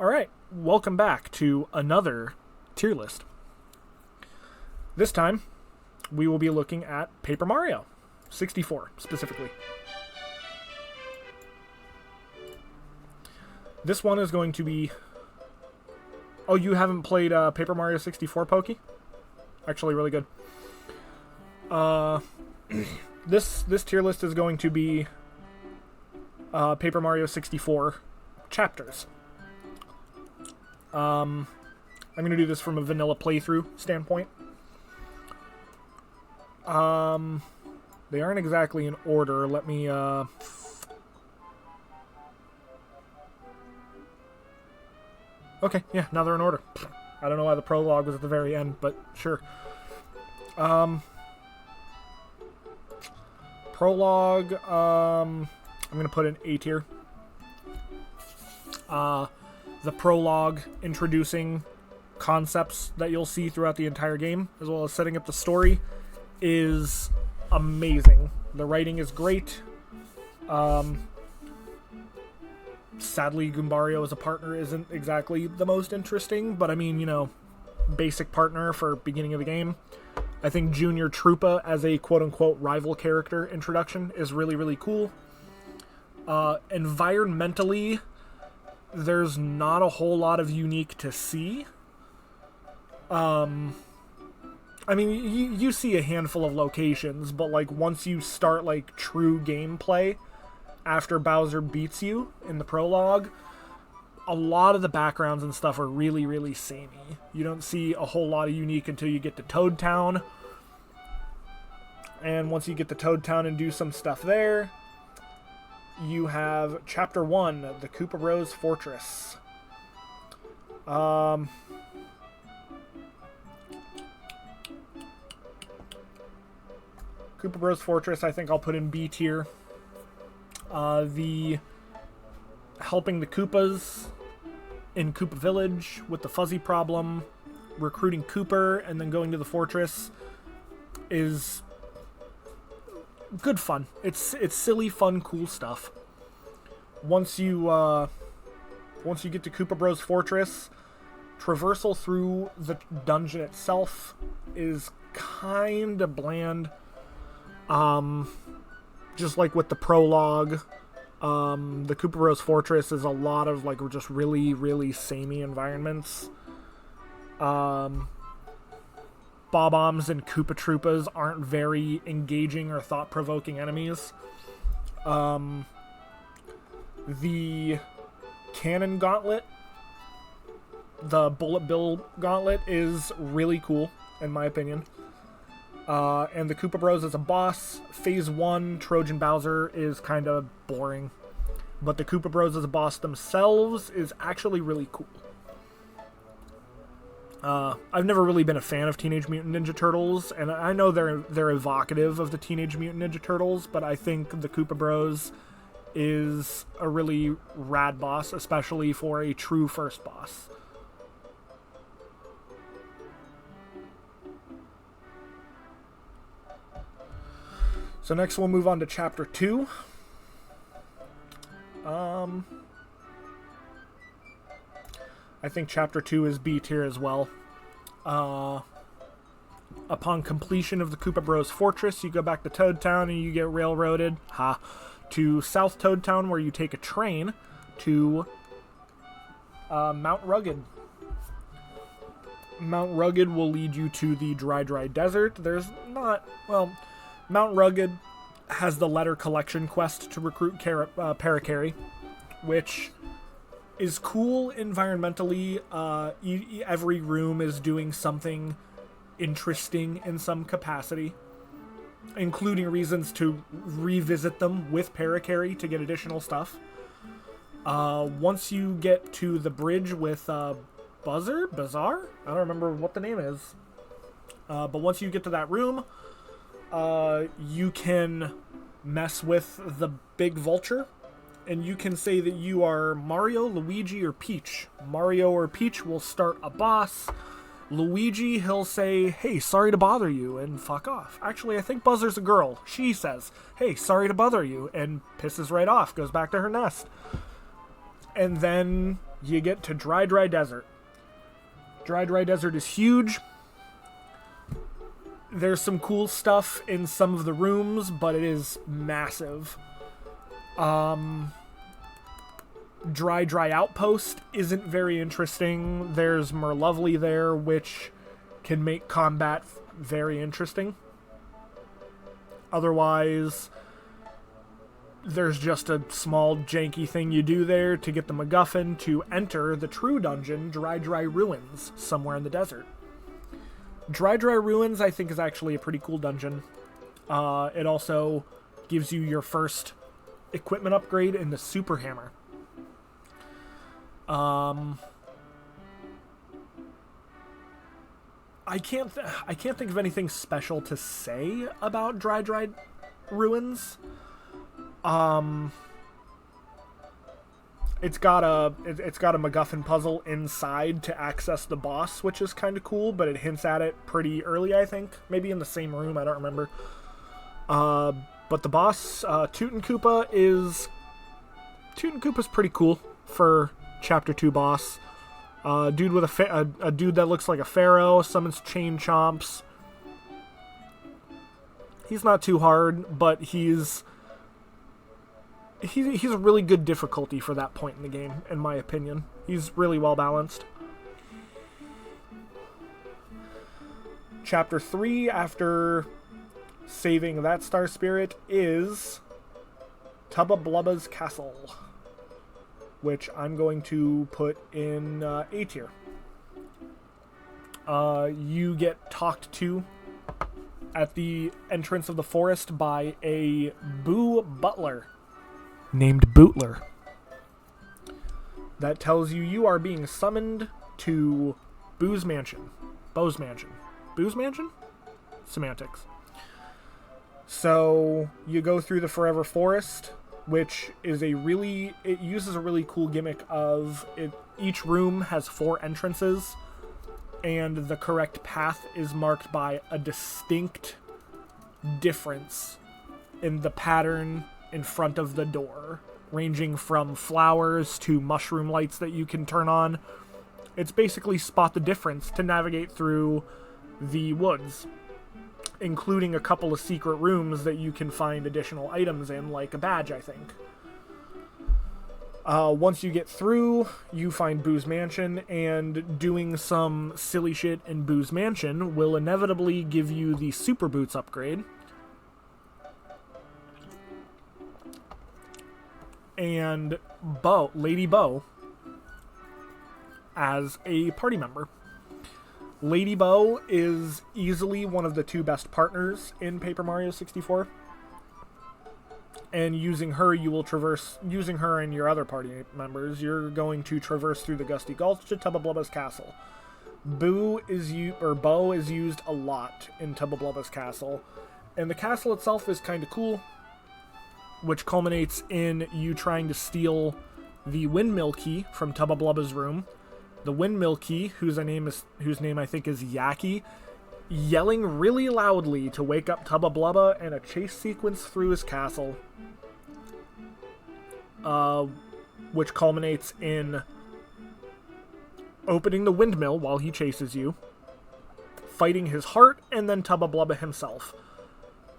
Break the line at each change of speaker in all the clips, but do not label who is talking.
Alright, welcome back to another tier list. This time, we will be looking at Paper Mario 64, specifically. This one is going to be... Oh, you haven't played Paper Mario 64, Pokey? Actually, really good. This tier list is going to be Paper Mario 64 chapters. I'm going to do this from a vanilla playthrough standpoint. They aren't exactly in order. Let me, Okay, yeah, now they're in order. I don't know why the prologue was at the very end, but sure. Prologue, I'm going to put in A tier. The prologue introducing concepts that you'll see throughout the entire game, as well as setting up the story, is amazing. The writing is great. Sadly, Goombario as a partner isn't exactly the most interesting, but I mean, you know, basic partner for beginning of the game. I think Junior Troopa as a quote-unquote rival character introduction is really, really cool. Environmentally, there's not a whole lot of unique to see. I mean, you see a handful of locations, but like once you start like true gameplay after Bowser beats you in the prologue, a lot of the backgrounds and stuff are really, really samey. You don't see a whole lot of unique until you get to Toad Town. And once you get to Toad Town and do some stuff there, you have Chapter 1, the Koopa Bros Fortress. Koopa Bros Fortress, I think I'll put in B tier. The helping the Koopas in Koopa Village with the fuzzy problem, recruiting Cooper, and then going to the fortress is good fun. It's silly, fun, cool stuff. Once you get to Koopa Bros Fortress, traversal through the dungeon itself is kind of bland. Just like with the prologue, the Koopa Bros Fortress is a lot of like just really, really samey environments. Bob-ombs and Koopa Troopas aren't very engaging or thought-provoking enemies. The Cannon Gauntlet, the Bullet Bill Gauntlet, is really cool, in my opinion. And the Koopa Bros as a boss, Phase 1, Trojan Bowser, is kind of boring. But the Koopa Bros as a boss themselves is actually really cool. I've never really been a fan of Teenage Mutant Ninja Turtles, and I know they're evocative of the Teenage Mutant Ninja Turtles, but I think the Koopa Bros is a really rad boss, especially for a true first boss. So next we'll move on to Chapter 2. I think Chapter 2 is B tier as well. Upon completion of the Koopa Bros Fortress, you go back to Toad Town and you get railroaded to South Toad Town, where you take a train to Mount Rugged. Mount Rugged will lead you to the Dry Desert. Mount Rugged has the letter collection quest to recruit Parakarry, which is cool environmentally. Every room is doing something interesting in some capacity, including reasons to revisit them with Parakarry to get additional stuff. Once you get to the bridge with Bazaar? I don't remember what the name is. But once you get to that room, you can mess with the big vulture, and you can say that you are Mario, Luigi, or Peach. Mario or Peach will start a boss. Luigi, he'll say, hey, sorry to bother you, and fuck off. Actually, I think Buzzer's a girl. She says, hey, sorry to bother you, and pisses right off, goes back to her nest. And then you get to Dry Desert. Dry Desert is huge. There's some cool stuff in some of the rooms, but it is massive. Dry Outpost isn't very interesting. There's Merlovely there, which can make combat very interesting. Otherwise, there's just a small janky thing you do there to get the MacGuffin to enter the true dungeon, Dry Ruins, somewhere in the desert. Dry Ruins, I think, is actually a pretty cool dungeon. It also gives you your first equipment upgrade in the Super Hammer. I can't think of anything special to say about Dry Ruins. It's got a MacGuffin puzzle inside to access the boss, which is kind of cool, but it hints at it pretty early, I think. Maybe in the same room, I don't remember. But the boss, Tutankoopa's pretty cool for Chapter 2 boss. Dude with a dude that looks like a pharaoh, summons chain chomps. He's not too hard, but he's a really good difficulty for that point in the game, in my opinion. He's really well balanced. Chapter 3, after saving that Star Spirit, is Tubba Blubba's Castle, which I'm going to put in A tier. You get talked to at the entrance of the forest by a Boo Butler named Bootler that tells you are being summoned to Boo's Mansion. Bo's Mansion. Boo's Mansion? Semantics. So you go through the Forever Forest, which is it uses a really cool gimmick of it. Each room has 4 entrances, and the correct path is marked by a distinct difference in the pattern in front of the door, ranging from flowers to mushroom lights that you can turn on. It's basically spot the difference to navigate through the woods, including a couple of secret rooms that you can find additional items in, like a badge, I think. Once you get through, you find Boo's Mansion, and doing some silly shit in Boo's Mansion will inevitably give you the Super Boots upgrade. And Lady Bo, as a party member. Lady Bo is easily one of the 2 best partners in Paper Mario 64. And using her and your other party members, you're going to traverse through the Gusty Gulch to Tubba Blubba's Castle. Bo is used a lot in Tubba Blubba's Castle, and the castle itself is kind of cool, which culminates in you trying to steal the windmill key from Tubba Blubba's room. The windmill key, whose name I think is Yaki, yelling really loudly to wake up Tubba Blubba, and a chase sequence through his castle, which culminates in opening the windmill while he chases you, fighting his heart, and then Tubba Blubba himself.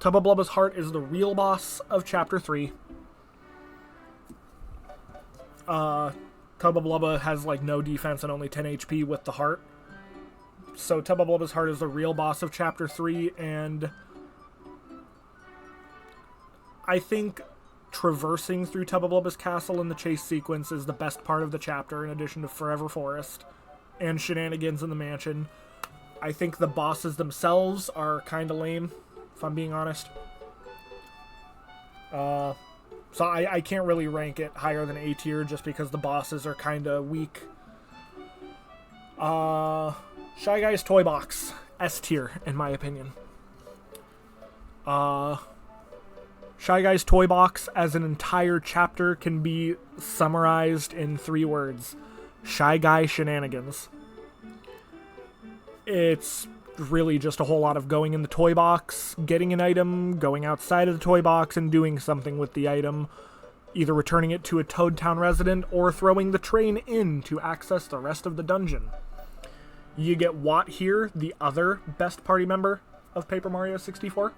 Tubba Blubba's heart is the real boss of Chapter 3. Tubba Blubba has no defense and only 10 HP with the heart. So Tubba Blubba's heart is the real boss of Chapter 3, and I think traversing through Tubba Blubba's castle in the chase sequence is the best part of the chapter, in addition to Forever Forest and shenanigans in the mansion. I think the bosses themselves are kind of lame, if I'm being honest. So I can't really rank it higher than A tier just because the bosses are kind of weak. Shy Guy's Toy Box, S tier, in my opinion. Shy Guy's Toy Box as an entire chapter can be summarized in 3 words. Shy Guy Shenanigans. It's really just a whole lot of going in the toy box, getting an item, going outside of the toy box and doing something with the item, either returning it to a Toad Town resident or throwing the train in to access the rest of the dungeon. You get Watt here, the other best party member of Paper Mario 64,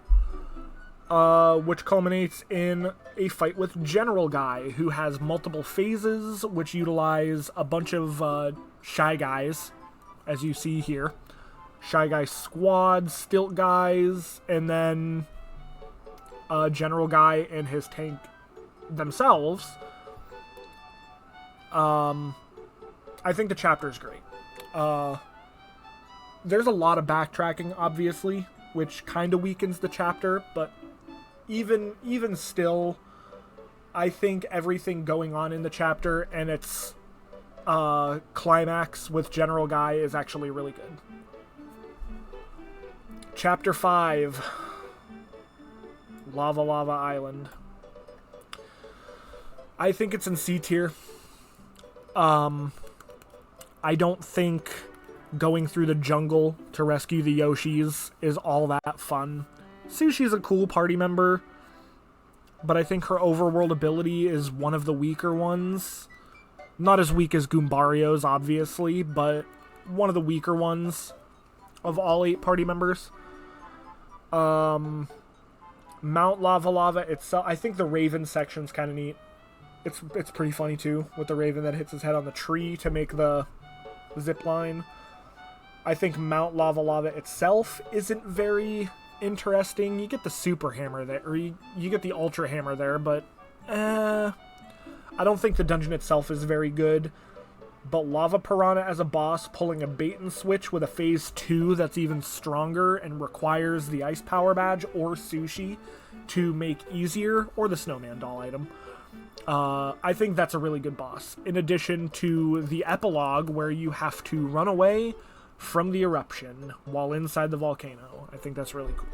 which culminates in a fight with General Guy, who has multiple phases, which utilize a bunch of Shy Guys, as you see here. Shy Guy Squad, Stilt Guys, and then General Guy and his tank themselves. I think the chapter is great. There's a lot of backtracking, obviously, which kind of weakens the chapter, but even still, I think everything going on in the chapter and its climax with General Guy is actually really good. Chapter 5, Lava Lava Island. I think it's in C tier. I don't think going through the jungle to rescue the Yoshis is all that fun. Sushi's a cool party member, but I think her overworld ability is one of the weaker ones. Not as weak as Goombario's, obviously, but one of the weaker ones of all 8 party members. Mount Lava Lava itself, I think the Raven section's kind of neat. It's pretty funny too, with the Raven that hits his head on the tree to make the zip line. I think Mount Lava Lava itself isn't very interesting. You get the Super Hammer there, or you get the Ultra Hammer there, but I don't think the dungeon itself is very good. But Lava Piranha as a boss, pulling a bait and switch with a phase 2 that's even stronger and requires the Ice Power Badge or Sushi to make easier, or the Snowman doll item. I think that's a really good boss. In addition to the epilogue, where you have to run away from the eruption while inside the volcano. I think that's really cool.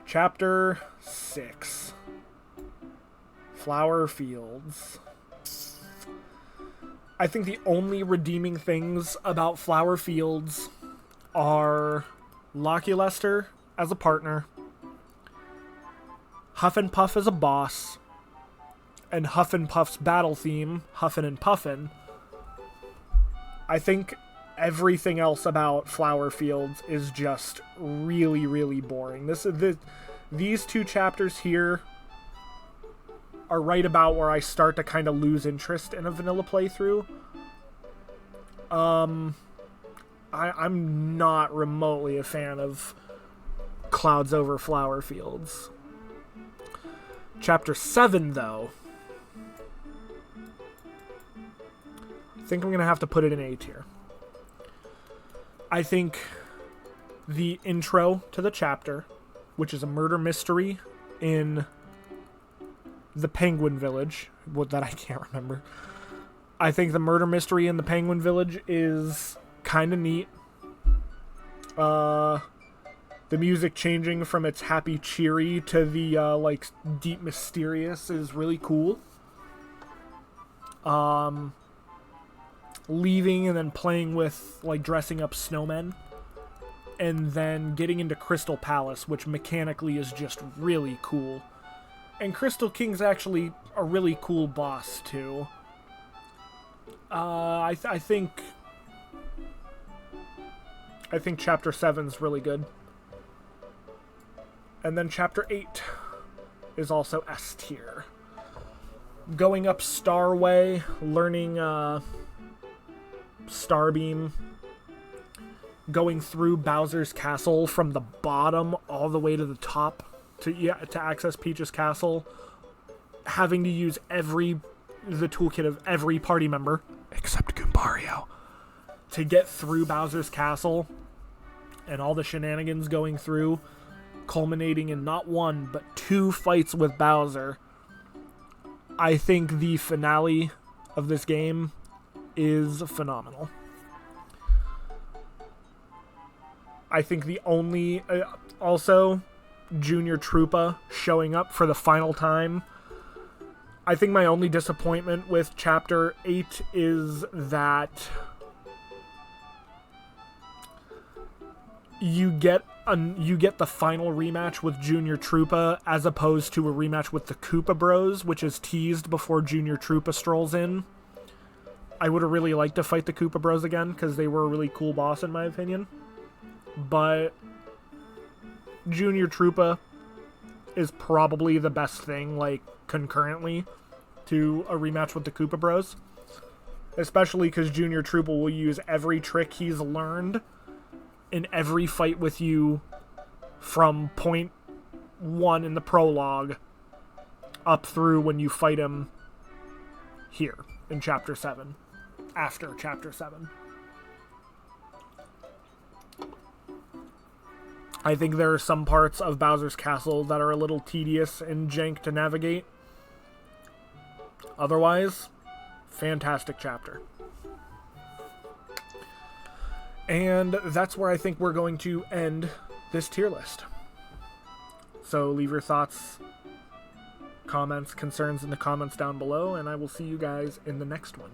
Chapter 6. Flower Fields. I think the only redeeming things about Flower Fields are Locky Lester as a partner, Huff and Puff as a boss, and Huff and Puff's battle theme, Huffin' and Puffin'. I think everything else about Flower Fields is just really, really boring. These 2 chapters here are right about where I start to kind of lose interest in a vanilla playthrough. I'm not remotely a fan of Clouds Over Flower Fields. Chapter 7, though, I think I'm going to have to put it in A tier. I think the intro to the chapter, which is a murder mystery in the Penguin Village, that I can't remember. I think the murder mystery in the Penguin Village is kind of neat. The music changing from its happy cheery to the deep mysterious is really cool. Leaving and then playing with dressing up snowmen, and then getting into Crystal Palace, which mechanically is just really cool. And Crystal King's actually a really cool boss too. I think Chapter 7's really good. And then Chapter 8 is also S tier. Going up Starway, learning Starbeam, going through Bowser's Castle from the bottom all the way to the top to access Peach's Castle, having to use the toolkit of every party member, except Goombario, to get through Bowser's Castle, and all the shenanigans going through, culminating in not 1, but 2 fights with Bowser. I think the finale of this game is phenomenal. I think the only... also, Junior Troopa showing up for the final time. I think my only disappointment with Chapter 8 is that you get the final rematch with Junior Troopa as opposed to a rematch with the Koopa Bros, which is teased before Junior Troopa strolls in. I would have really liked to fight the Koopa Bros again because they were a really cool boss in my opinion. But Junior Troopa is probably the best thing, like, concurrently to a rematch with the Koopa Bros. Especially because Junior Troopa will use every trick he's learned in every fight with you from point 1 in the prologue up through when you fight him here in Chapter 7. After Chapter 7. I think there are some parts of Bowser's Castle that are a little tedious and jank to navigate. Otherwise, fantastic chapter. And that's where I think we're going to end this tier list. So leave your thoughts, comments, concerns in the comments down below, and I will see you guys in the next one.